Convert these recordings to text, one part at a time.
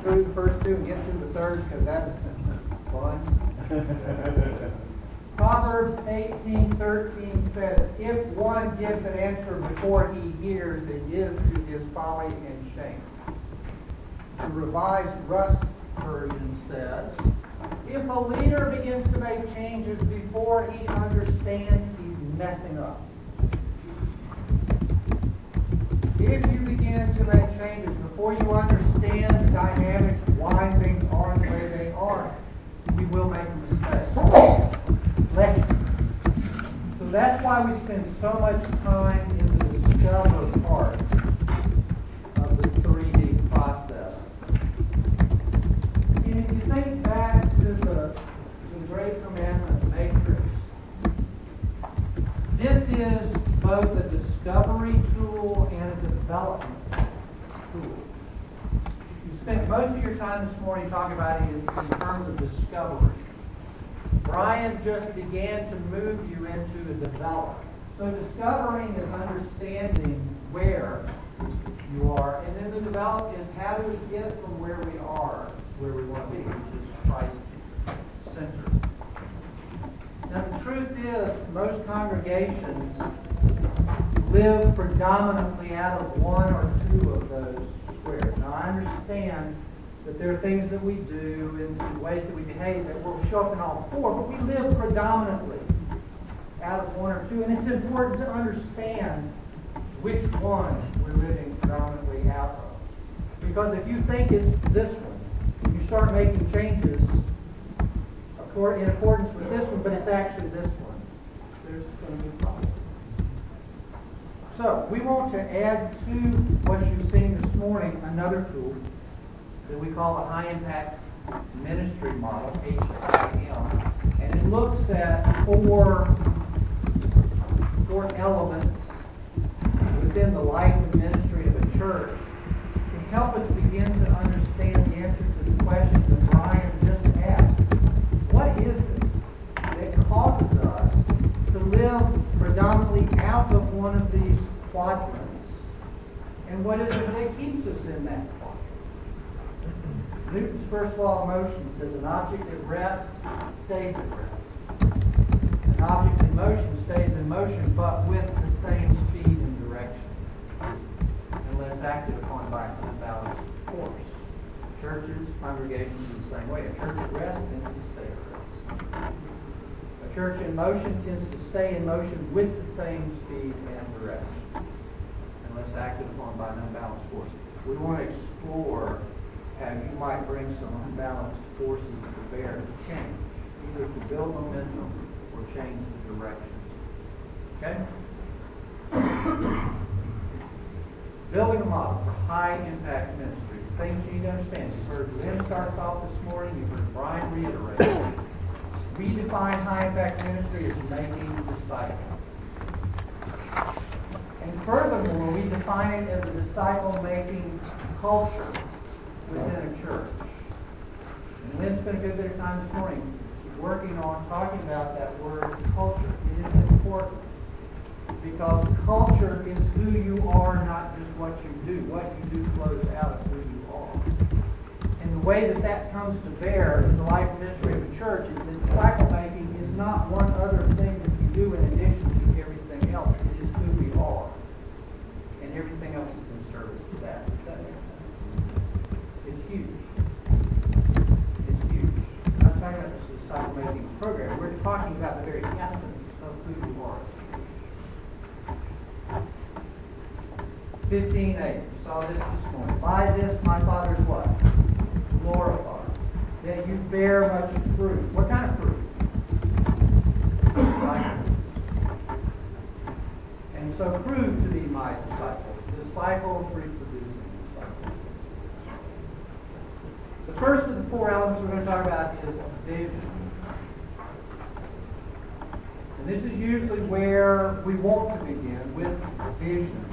through the first two and get through the third, because that's fun. Proverbs 18:13 says, if one gives an answer before he hears, it is to his folly and shame. The Revised Rust version says, if a leader begins to make changes before he understands, he's messing up. If you begin to make changes before you understand the dynamics, why things are the way they are, you will make a mistake. So that's why we spend so much time in the discover part of the 3D process. And if you think back to the Great Commandment matrix, this is both a discovery tool and a development tool. You spent most of your time this morning talking about it in terms of discovery. Brian just began to move you into the development. So discovering is understanding where you are, and then the develop is how do we get from where we are to where we want to be, which is Christ-centered. Now the truth is, most congregations live predominantly out of one or two of those squares. Now I understand that there are things that we do and ways that we behave that will show up in all four, but we live predominantly out of one or two, and it's important to understand which one we're living predominantly out of. Because if you think it's this one, you start making changes in accordance with this one, but it's actually this one, there's going to be a problem. So we want to add to what you've seen this morning another tool that we call a high impact ministry model, HIM, and it looks at four elements within the life and ministry of a church to help us begin to understand the answer to the question that Brian just asked. What is it that causes us to live predominantly out of one of these quadrants? And what is it that keeps us in that quadrant? Newton's first law of motion says an object at rest stays at rest. An object in motion stays in motion, but with the same speed and direction, unless acted upon by an unbalanced force. Churches, congregations are the same way. A church at rest tends to stay at rest. A church in motion tends to stay in motion with the same speed and direction, unless acted upon by an unbalanced force. We want to explore how you might bring some unbalanced forces to bear to change, either to build momentum or change the direction. Okay? Building a model for high impact ministry. Things you need to understand. You've heard Lynn starts off this morning, you've heard Brian reiterate. We define high impact ministry as making disciples. And furthermore, we define it as a disciple-making culture within a church. And Lynn spent a good bit of time this morning working on talking about that word culture. It is important because culture is who you are, not just what you do. What you do flows out of who you are. And the way that that comes to bear in the life and ministry of a church is that disciple-making is not one other thing that you do in addition to everything else. It is who we are. And everything else is in service to that. Does that make sense? It's huge. It's huge. I'm not talking about just a disciple-making program. We're talking about the very essence of who you are. 15:8. We saw this morning. By this my Father is what? Glorified. That you bear much fruit. What kind of fruit? And so prove to be my disciples. Disciples reproducing disciples. The first of the four elements we're going to talk about is vision. And this is usually where we want to begin, with vision.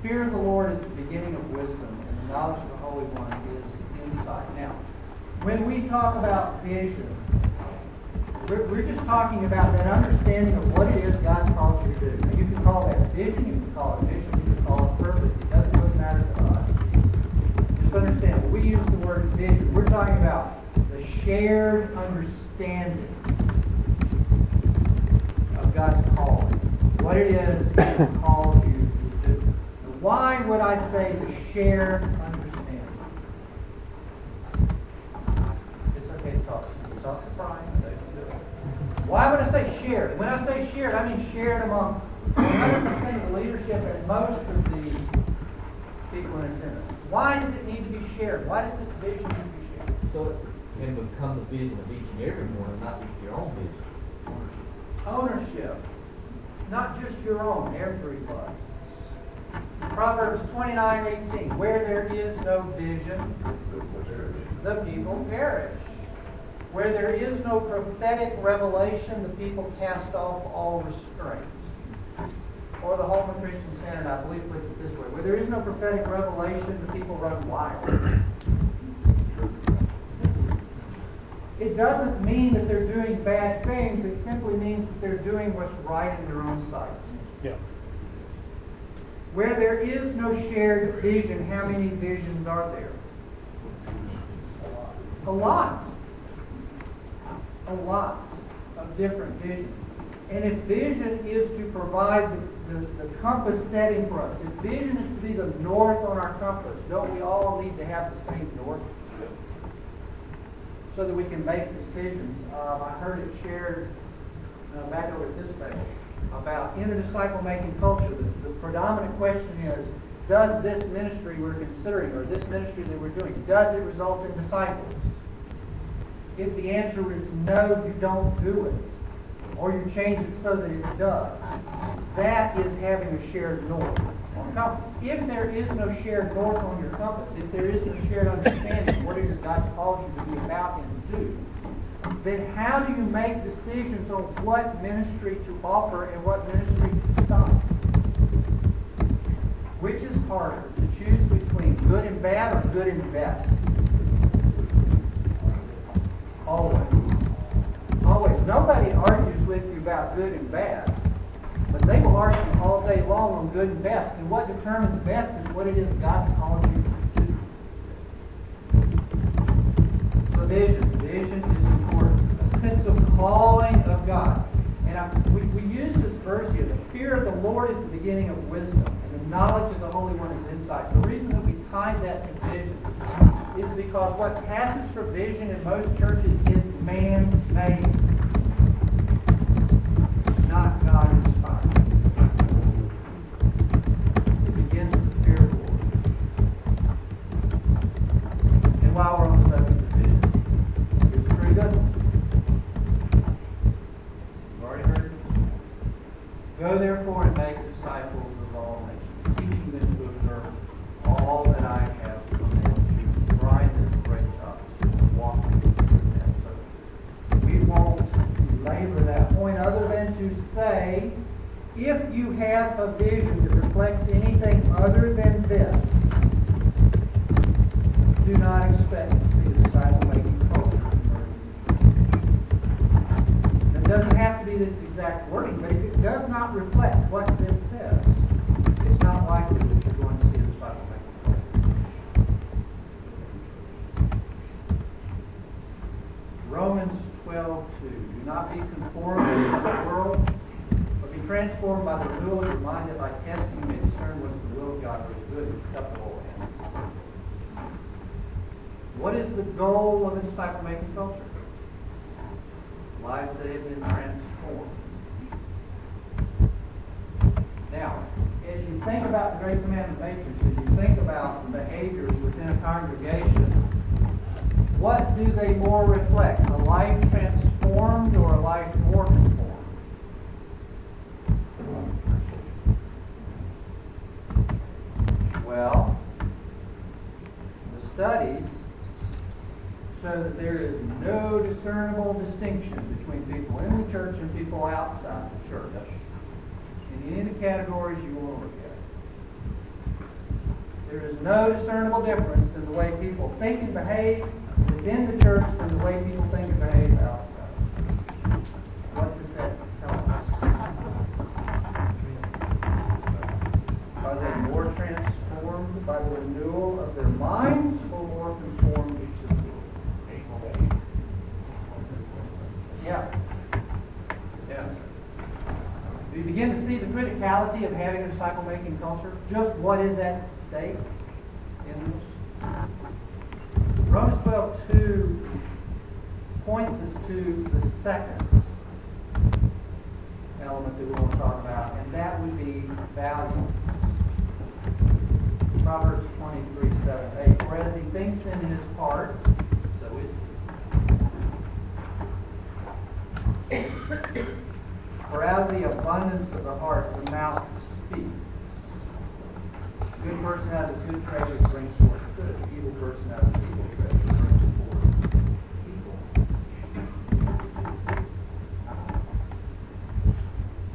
The fear of the Lord is the beginning of wisdom, and the knowledge of the Holy One is insight. Now, when we talk about vision, we're just talking about that understanding of what it is God's called you to do. Now, you can call that vision, you can call it mission, you can call it purpose. It doesn't really matter to us. Just understand, when we word vision. We're talking about the shared understanding of God's calling. What it is He has called you to do. Now, why would I say the shared understanding? It's okay to talk. Talk to Brian. Why would I say shared? When I say shared, I mean shared among 100% of the leadership and most of the people in attendance. Why does it need to be shared? Why does this vision need to be shared? So it can become the vision of each and every one, not just your own vision. Ownership. Not just your own, everybody. Proverbs 29:18. Where there is no vision, the people perish. Where there is no prophetic revelation, the people cast off all restraint. Or the Holman Christian Standard, I believe, puts it this way. Where there is no prophetic revelation, the people run wild. It doesn't mean that they're doing bad things. It simply means that they're doing what's right in their own sight. Yeah. Where there is no shared vision, how many visions are there? A lot. A lot of different visions. And if vision is to provide the compass setting for us, if vision is to be the north on our compass, don't we all need to have the same north? So that we can make decisions. I heard it shared back over at this table about in a disciple-making culture. The predominant question is, does this ministry we're considering, or this ministry that we're doing, does it result in disciples? If the answer is no, you don't do it. Or you change it so that it does. That is having a shared north on the compass. If there is no shared north on your compass, if there is no shared understanding of what it is God calls you to be about and to do, then how do you make decisions on what ministry to offer and what ministry to stop? Which is harder, to choose between good and bad or good and best? Always. Always. Nobody argues with you about good and bad, but they will argue all day long on good and best. And what determines best is what it is God's calling you to do. Provision. Vision is important. A sense of calling of God. And we use this verse here. The fear of the Lord is the beginning of wisdom, and the knowledge of the Holy One is insight. The reason that we tie that to vision is because what passes for vision in most churches is man-made, not God-inspired. It begins with the fear of the Lord. And while we're on the subject of vision, it's a pretty good one. You've already heard it. Go therefore and make disciples of all nations, teaching them to observe all that I have commanded you. Brian did a great job walking through that. So we won't belabor that point other than to say, if you have a vision that reflects anything other than this, do not expect to see a disciple-making culture emerge. It doesn't have to be this exact wording, but if it does not reflect what this says, it's not likely that you're going to see a disciple-making culture. Romans 12:2. Do not be conformed to this world, but be transformed by the renewal of your mind, that by testing you may discern what is the will of God, what is good and acceptable and perfect. What is the goal of a disciple-making culture? Lives that have been transformed. Now, as you think about the Great Commandment matrix, as you think about the behaviors within a congregation, what do they more reflect? A life transformed or a life more conformed? Well, the studies show that there is no discernible distinction between people in the church and people outside the church in any of the categories you want to look at. There is no discernible difference in the way people think and behave within the church than the way people think and behave outside. What does that tell us? Are they more transformed by the renewal of their minds or more conformed to creating a disciple-making culture? Just what is at stake in this? Romans 12:2 points us to the second element that we want to talk about, and that would be value. Proverbs 23:7-8. For as he thinks in his heart, so is he. For out of the abundance of the heart, the mouth speaks. A good person out of the good treasure brings forth good. An evil person out of the evil treasure brings forth evil.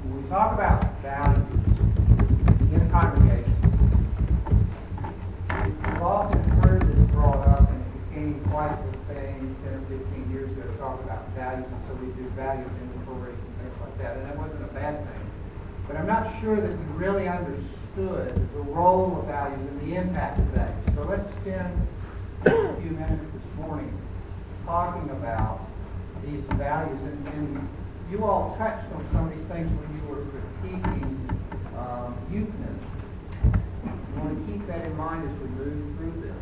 When we talk about values in a congregation, we've often heard this brought up, and it became quite the thing 10 or 15 years ago to talk about values, and so we do value inventories and things like that, and that wasn't a bad thing. But I'm not sure that we really understood the role of values and the impact of values. So let's spend a few minutes this morning talking about these values, and you all touched on some of these things when you were critiquing youth ministry. We want to keep that in mind as we move through this.